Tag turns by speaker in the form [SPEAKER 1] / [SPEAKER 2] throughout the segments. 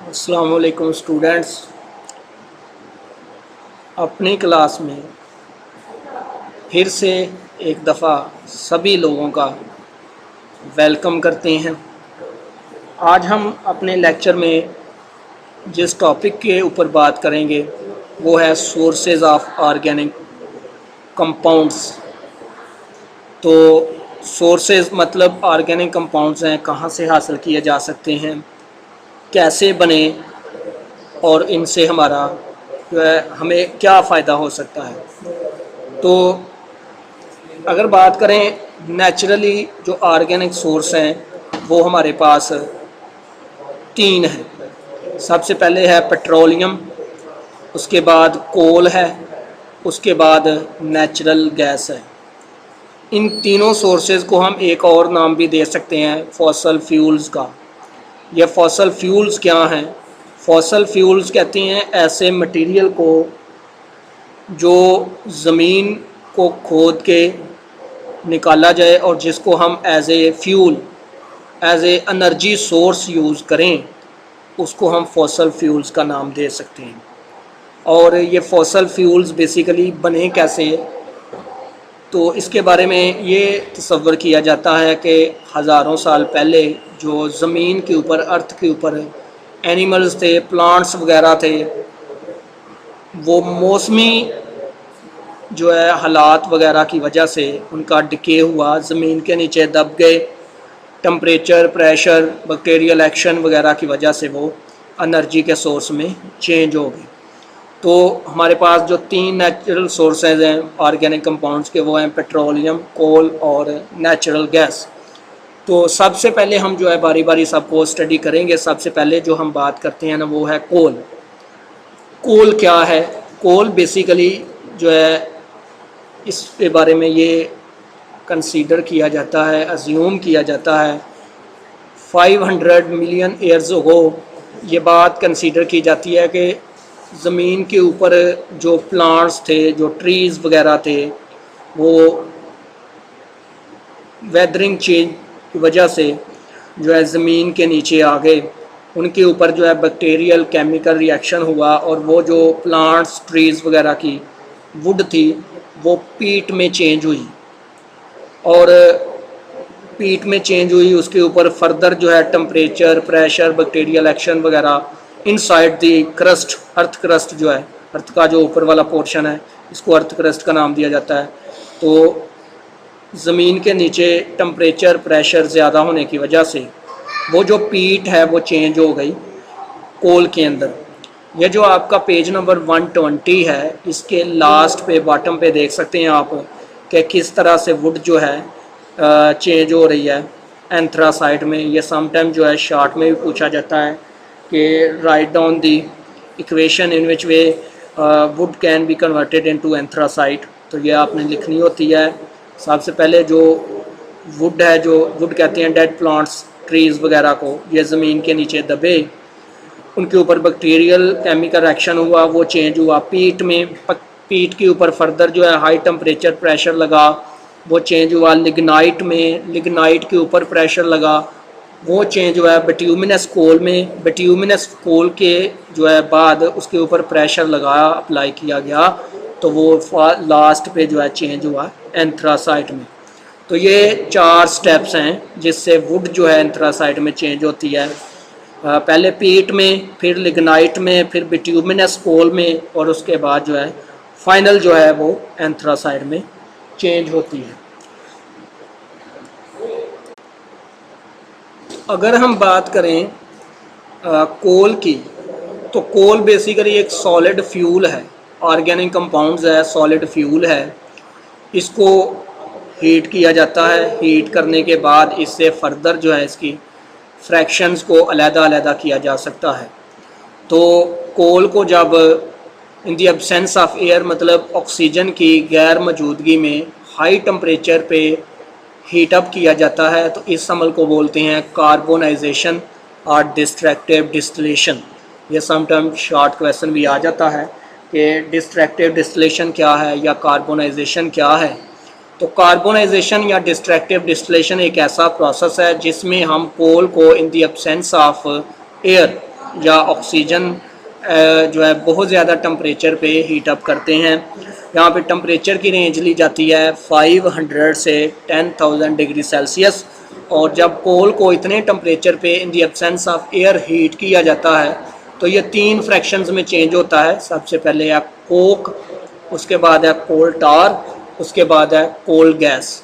[SPEAKER 1] अस्सलाम वालेकुम स्टूडेंट्स। अपनी क्लास में फिर से एक दफ़ा सभी लोगों का वेलकम करते हैं। आज हम अपने लेक्चर में जिस टॉपिक के ऊपर बात करेंगे वो है सोर्सेज ऑफ ऑर्गेनिक कंपाउंड्स। तो सोर्सेज मतलब ऑर्गेनिक कंपाउंड्स हैं, कहाँ से हासिल किए जा सकते हैं, कैसे बने और इनसे हमारा जो है हमें क्या फ़ायदा हो सकता है। तो अगर बात करें नेचुरली जो ऑर्गेनिक सोर्स हैं वो हमारे पास तीन हैं। सबसे पहले है पेट्रोलियम, उसके बाद कोल है, उसके बाद नेचुरल गैस है। इन तीनों सोर्सेज को हम एक और नाम भी दे सकते हैं फॉसल फ्यूल्स का। ये फॉसल फ्यूल्स क्या हैं? फॉसल फ्यूल्स कहते हैं ऐसे मटेरियल को जो ज़मीन को खोद के निकाला जाए और जिसको हम as a fuel, as a energy source use करें, उसको हम फॉसल फ्यूल्स का नाम दे सकते हैं। और ये फॉसल फ्यूल्स बेसिकली बने कैसे, तो इसके बारे में ये तसव्वुर किया जाता है कि हज़ारों साल पहले जो ज़मीन के ऊपर, अर्थ के ऊपर एनिमल्स थे, प्लांट्स वगैरह थे, वो मौसमी जो है हालात वगैरह की वजह से उनका डिके हुआ, ज़मीन के नीचे दब गए। टम्परेचर, प्रेशर, बैक्टीरियल एक्शन वगैरह की वजह से वो एनर्जी के सोर्स में चेंज हो गए। तो हमारे पास जो तीन नेचुरल सोर्सेज हैं ऑर्गेनिक कंपाउंड्स के, वो हैं पेट्रोलियम, कोल और नेचुरल गैस। तो सबसे पहले हम जो है बारी बारी सबको स्टडी करेंगे। सबसे पहले जो हम बात करते हैं ना वो है कोल। कोल क्या है? कोल बेसिकली जो है इसके बारे में ये कंसीडर किया जाता है, अज्यूम किया जाता है 500 मिलियन ईयर्स हो ये बात कंसीडर की जाती है कि ज़मीन के ऊपर जो प्लांट्स थे, जो ट्रीज़ वगैरह थे, वो वेदरिंग चेंज की वजह से जो है ज़मीन के नीचे आ गए। उनके ऊपर जो है बैक्टीरियल केमिकल रिएक्शन हुआ और वो जो प्लांट्स, ट्रीज़ वगैरह की वुड थी वो पीट में चेंज हुई, और पीट में चेंज हुई उसके ऊपर फर्दर जो है टम्परेचर, प्रेशर, बैक्टीरियल एक्शन वगैरह inside the crust, earth crust जो है, अर्थ का जो ऊपर वाला पोर्शन है, इसको अर्थ क्रस्ट का नाम दिया जाता है। तो ज़मीन के नीचे टम्परेचर, प्रेशर ज़्यादा होने की वजह से वो जो पीट है वो चेंज हो गई कोल के अंदर। ये जो आपका पेज नंबर 120 है, इसके लास्ट पे बॉटम पे देख सकते हैं आप कि किस तरह से वुड जो है चेंज हो रही है एंथ्रासाइट में। ये समटाइम जो है शॉर्ट में भी पूछा जाता है कि write down the equation in which way would can be converted into anthracite. तो ये आपने लिखनी होती है। सबसे पहले जो वुड है, जो वुड कहते हैं डेड प्लांट्स, ट्रीज़ वगैरह को, ये ज़मीन के नीचे दबे, उनके ऊपर बैक्टीरियल केमिकल रिएक्शन हुआ, वो चेंज हुआ पीट में। पीट के ऊपर फर्दर जो है हाई टम्परेचर, प्रेशर लगा, वो चेंज हुआ लिग्नाइट में। लिग्नाइट के ऊपर प्रेशर लगा, वो चेंज हुआ है बिट्यूमिनस कोल में। बिट्यूमिनस कोल के जो है बाद उसके ऊपर प्रेशर लगाया, अप्लाई किया गया, तो वो लास्ट पे जो है चेंज हुआ एंथ्रासाइट में। तो ये 4 स्टेप्स हैं जिससे वुड जो है एंथ्रासाइट में चेंज होती है। पहले पीट में, फिर लिग्नाइट में, फिर बिट्यूमिनस कोल में, और उसके बाद जो है फाइनल जो है वो एंथ्रासाइट में चेंज होती है। अगर हम बात करें कोल की, तो कोल बेसिकली एक सॉलिड फ्यूल है, ऑर्गेनिक कंपाउंड्स है, सॉलिड फ्यूल है। इसको हीट किया जाता है। हीट करने के बाद इससे फर्दर जो है इसकी फ्रैक्शंस को अलग-अलग किया जा सकता है। तो कोल को जब इन दी एब्सेंस ऑफ एयर, मतलब ऑक्सीजन की गैर मौजूदगी में हाई टम्परेचर पे हीट अप किया जाता है, तो इस अमल को बोलते हैं कार्बोनाइजेशन और डिस्ट्रक्टिव डिस्टिलेशन। ये समटाइम शॉर्ट क्वेश्चन भी आ जाता है कि डिस्ट्रक्टिव डिस्टिलेशन क्या है या कार्बोनाइजेशन क्या है। तो कार्बोनाइजेशन या डिस्ट्रक्टिव डिस्टिलेशन एक ऐसा प्रोसेस है जिसमें हम कोल को in the absence of air या ऑक्सीजन जो है बहुत ज़्यादा टम्परेचर पे हीट अप करते हैं। यहाँ पे टम्परेचर की रेंज ली जाती है 500 से 10,000 डिग्री सेल्सियस। और जब कोल को इतने टम्परेचर पे in the absence of air heat किया जाता है तो ये 3 फ्रैक्शंस में चेंज होता है। सबसे पहले है कोक, उसके बाद है कोल टार, उसके बाद है कोल गैस।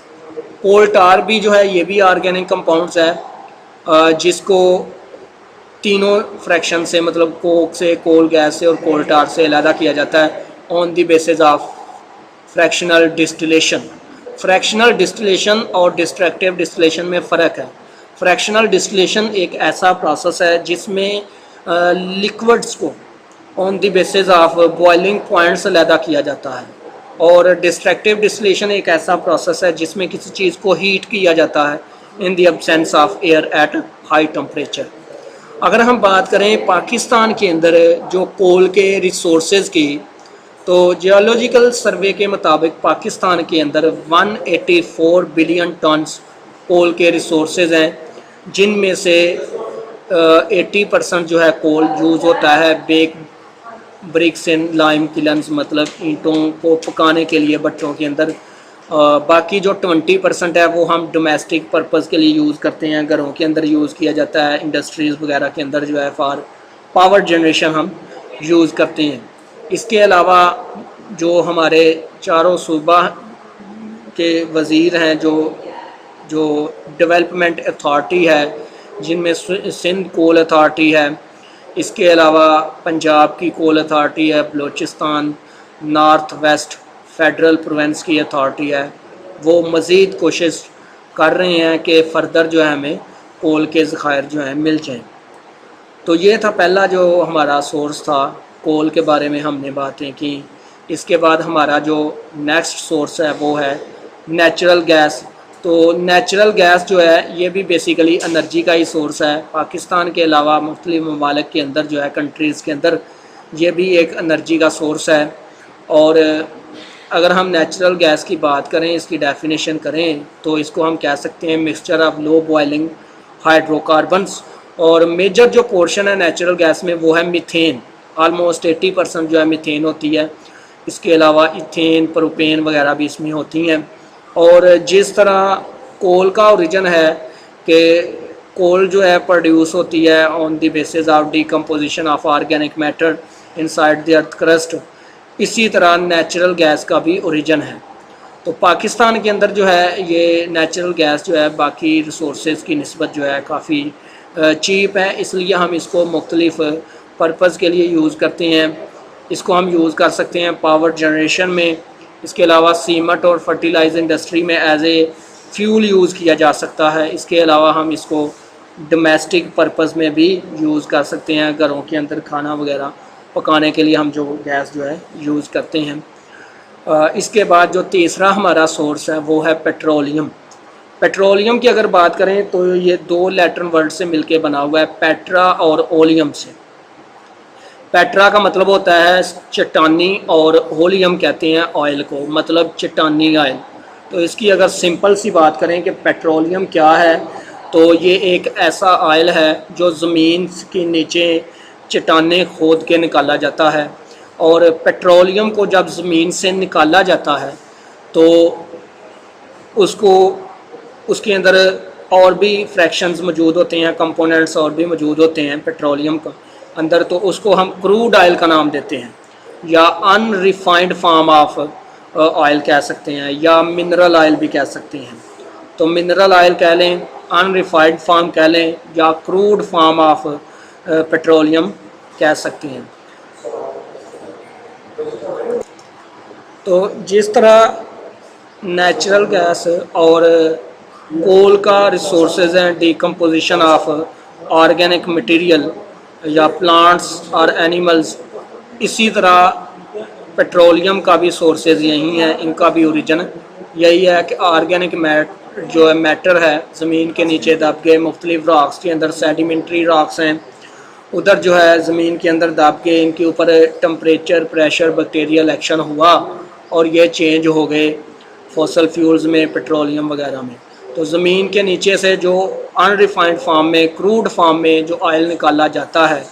[SPEAKER 1] कोल टार भी जो है ये भी ऑर्गेनिक कंपाउंड्स है जिसको तीनों फ्रैक्शन से मतलब कोक से, कोल गैस से और कोल टार से अलग किया जाता है on the basis of fractional distillation. Fractional distillation और डिस्ट्रक्टिव डिस्टिलेशन में फ़र्क है। फ्रैक्शनल डिस्टिलेशन एक ऐसा प्रोसेस है जिसमें लिक्विड्स को on the basis of boiling points अलग किया जाता है, और डिस्ट्रक्टिव डिस्टिलेशन एक ऐसा प्रोसेस है जिसमें किसी चीज़ को हीट किया जाता है in the absence of air at high temperature. अगर हम बात करें पाकिस्तान के अंदर जो कोल के रिसोर्सेज की, तो जियोलॉजिकल सर्वे के मुताबिक पाकिस्तान के अंदर 184 बिलियन टन्स कोल के रिसोर्सेज हैं, जिनमें से 80% जो है कोल यूज़ होता है बेक ब्रिक्स एंड लाइम किलन्स, मतलब ईंटों को पकाने के लिए भट्टों के अंदर। बाकी जो 20% है वो हम डोमेस्टिक पर्पज़ के लिए यूज़ करते हैं, घरों के अंदर यूज़ किया जाता है, इंडस्ट्रीज़ वगैरह के अंदर जो है फॉर पावर जनरेशन हम यूज़ करते हैं। इसके अलावा जो हमारे चारों सूबा के वज़ीर हैं, जो डेवलपमेंट अथॉरिटी है, जिनमें सिंध कोल अथॉरिटी है, इसके अलावा पंजाब की कोल अथॉरिटी है, Balochistan, north west federal province की अथॉरिटी है, वो मज़ीद कोशिश कर रहे हैं कि फ़र्दर जो है हमें कोल के ज़खायर जो हैं मिल जाएँ। तो ये था पहला जो हमारा सोर्स था, कोल के बारे में हमने बातें की। इसके बाद हमारा जो नेक्स्ट सोर्स है वो है नेचुरल गैस। तो नेचुरल गैस जो है ये भी बेसिकली एनर्जी का ही सोर्स है। पाकिस्तान के अलावा मुख्तलिफ ममालिक के अंदर जो है, कंट्रीज़ के अंदर, ये भी एक एनर्जी का सोर्स है। और अगर हम नेचुरल गैस की बात करें, इसकी डेफिनेशन करें, तो इसको हम कह सकते हैं mixture of low boiling hydrocarbons. और मेजर जो पोर्शन है नेचुरल गैस में वो है मीथेन। ऑलमोस्ट 80% जो है मीथेन होती है। इसके अलावा इथेन, प्रोपेन वगैरह भी इसमें होती हैं। और जिस तरह कोल का ओरिजिन है कि कोल जो है प्रोड्यूस होती है on the basis of decomposition of organic matter inside the earth crust, इसी तरह नेचुरल गैस का भी ओरिजिन है। तो पाकिस्तान के अंदर जो है ये नेचुरल गैस जो है बाकी रिसोर्सेज की निस्बत जो है काफ़ी चीप है, इसलिए हम इसको मुख्तलिफ पर्पज़ के लिए यूज़ करते हैं। इसको हम यूज़ कर सकते हैं पावर जनरेशन में। इसके अलावा सीमेंट और फर्टिलाइज़र इंडस्ट्री में एज ए फ्यूल यूज़ किया जा सकता है। इसके अलावा हम इसको डोमेस्टिक पर्पज़ में भी यूज़ कर सकते हैं, घरों के अंदर खाना वगैरह पकाने के लिए हम जो गैस जो है यूज़ करते हैं। इसके बाद जो तीसरा हमारा सोर्स है वो है पेट्रोलियम। पेट्रोलियम की अगर बात करें तो ये 2 लैटिन वर्ड से मिलके बना हुआ है, पेट्रा और ओलियम से। पेट्रा का मतलब होता है चट्टानी और ओलियम कहते हैं ऑयल को, मतलब चट्टानी ऑयल। तो इसकी अगर सिंपल सी बात करें कि पेट्रोलियम क्या है, तो ये एक ऐसा ऑयल है जो ज़मीन के नीचे चट्टानें खोद के निकाला जाता है। और पेट्रोलियम को जब ज़मीन से निकाला जाता है तो उसको उसके अंदर और भी फ्रैक्शंस मौजूद होते हैं, कंपोनेंट्स और भी मौजूद होते हैं पेट्रोलियम का अंदर। तो उसको हम क्रूड ऑयल का नाम देते हैं, या अनरिफाइंड फार्म ऑफ ऑयल कह सकते हैं, या मिनरल ऑयल भी कह सकते हैं। तो मिनरल ऑयल कह लें, अनरिफाइंड फार्म कह लें, या क्रूड फार्म ऑफ पेट्रोलियम कह सकते हैं। तो जिस तरह नेचुरल गैस और कोल का रिसोर्सेज हैं डिकम्पोजिशन ऑफ ऑर्गेनिक मटेरियल या प्लांट्स और एनिमल्स, इसी तरह पेट्रोलियम का भी सोर्सेज यही हैं, इनका भी ओरिजिन यही है कि ऑर्गेनिक जो है मैटर है ज़मीन के नीचे दब के मुख्तलिफ रॉक्स के अंदर, सेडिमेंट्री रॉक्स हैं, उधर जो है ज़मीन के अंदर दब के इनके ऊपर टम्परेचर, प्रेशर, बैक्टीरियल एक्शन हुआ और ये चेंज हो गए फॉसल फ्यूल्स में, पेट्रोलियम वगैरह में। तो ज़मीन के नीचे से जो अनरिफाइंड फार्म में, क्रूड फार्म में जो ऑयल निकाला जाता है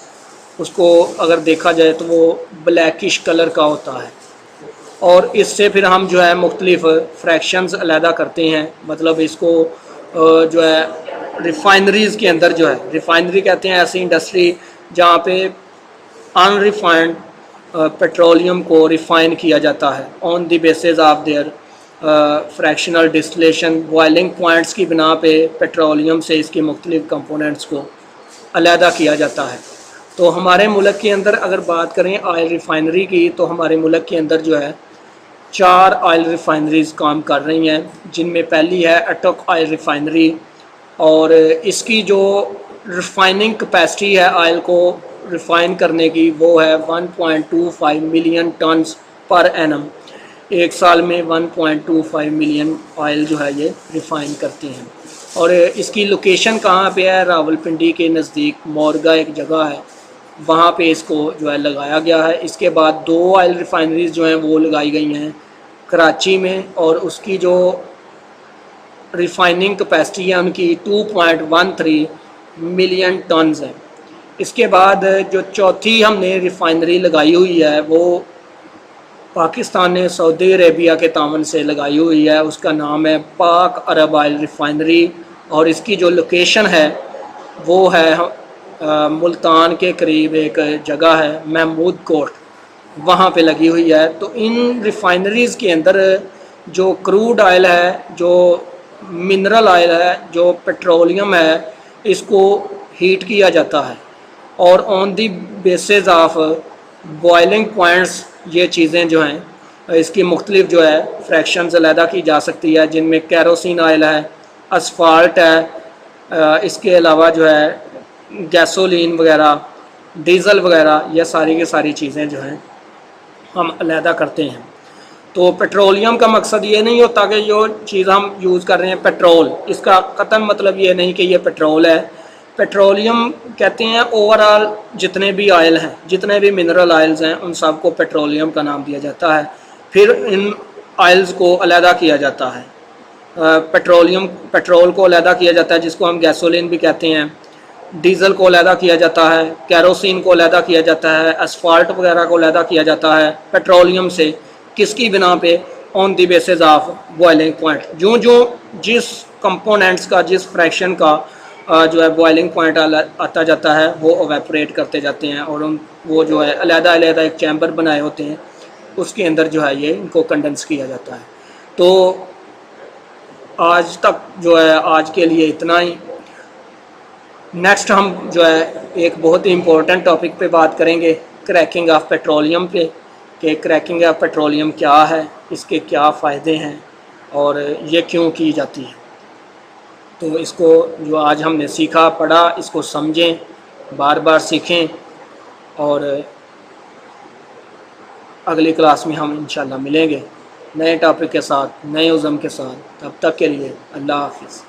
[SPEAKER 1] उसको अगर देखा जाए तो वो ब्लैकिश कलर का होता है। और इससे फिर हम जो है मुख्तलिफ फ्रैक्शंस अलहदा करते हैं, मतलब इसको जो है रिफाइनरीज़ के अंदर जो है, रिफाइनरी कहते हैं ऐसी इंडस्ट्री जहाँ पे अनरिफाइंड पेट्रोलियम को रिफ़ाइन किया जाता है on the basis of their fractional distillation. Boiling points की बिना पे पेट्रोलियम से इसकी मुख्तलिफ कंपोनेंट्स को अलहदा किया जाता है। तो हमारे मुल्क के अंदर अगर बात करें ऑयल रिफ़ाइनरी की, तो हमारे मुल्क के अंदर जो है 4 ऑयल रिफ़ाइनरीज़ काम कर रही हैं, जिनमें पहली है अटक ऑयल रिफ़ाइनरी, और इसकी जो रिफ़ाइनिंग कैपेसिटी है ऑयल को रिफ़ाइन करने की वो है 1.25 मिलियन टन्स पर एनम। एक साल में 1.25 मिलियन ऑयल जो है ये रिफ़ाइन करते हैं। और इसकी लोकेशन कहाँ पे है? रावलपिंडी के नज़दीक मोरगा एक जगह है, वहाँ पे इसको जो है लगाया गया है। इसके बाद 2 ऑयल रिफ़ाइनरीज़ जो हैं वो लगाई गई हैं कराची में, और उसकी जो रिफ़ाइनिंग कैपेसिटी है उनकी 2.13 मिलियन टन्स है। इसके बाद जो चौथी हमने रिफ़ाइनरी लगाई हुई है वो पाकिस्तान ने सऊदी अरेबिया के तावन से लगाई हुई है, उसका नाम है पाक अरब ऑयल रिफ़ाइनरी, और इसकी जो लोकेशन है वो है मुल्तान के करीब एक जगह है महमूद कोट, वहाँ पे लगी हुई है। तो इन रिफ़ाइनरीज़ के अंदर जो क्रूड ऑयल है, जो मिनरल ऑयल है, जो पेट्रोलियम है, इसको हीट किया जाता है, और on the basis of boiling points ये चीज़ें जो हैं इसकी मुख्तलिफ जो है फ्रैक्शंस अलहदा की जा सकती है, जिनमें कैरोसिन ऑयल है, असफाल्ट है, इसके अलावा जो है गैसोलीन वगैरह, डीज़ल वगैरह, ये सारी की सारी चीज़ें जो हैं हम अलहदा करते हैं। तो पेट्रोलियम का मकसद ये नहीं होता कि जो चीज़ हम यूज़ कर रहे हैं पेट्रोल, इसका कतई मतलब ये नहीं कि ये पेट्रोल है। पेट्रोलियम कहते हैं ओवरऑल जितने भी ऑयल हैं, जितने भी मिनरल ऑयल्स हैं, उन सब को पेट्रोलियम का नाम दिया जाता है। फिर इन ऑयल्स को अलहदा किया जाता है, पेट्रोल को अलहदा किया जाता है जिसको हम गैसोलीन भी कहते हैं, डीज़ल को अलहदा किया जाता है, कैरोसिन को अलहदा किया जाता है, असफाल्ट वगैरह को अलहदा किया जाता है पेट्रोलियम से। किसकी बिना पे? On the basis of boiling point. जो जो जिस कंपोनेंट्स का, जिस फ्रैक्शन का जो है बॉइलिंग पॉइंट आता जाता है वो एवेपोरेट करते जाते हैं, और वो जो है अलहदा अलहदा एक चैम्बर बनाए होते हैं, उसके अंदर जो है ये इनको कंडेंस किया जाता है। तो आज तक जो है आज के लिए इतना ही। नेक्स्ट हम जो है एक बहुत ही इम्पोर्टेंट टॉपिक पे बात करेंगे, क्रैकिंग ऑफ पेट्रोलियम पे, कि क्रैकिंग ऑफ पेट्रोलियम क्या है, इसके क्या फ़ायदे हैं और ये क्यों की जाती है। तो इसको जो आज हमने सीखा पढ़ा, इसको समझें, बार बार सीखें, और अगली क्लास में हम इंशाल्लाह मिलेंगे नए टॉपिक के साथ, नए उज़्म के साथ। तब तक के लिए अल्लाह हाफ़िज़।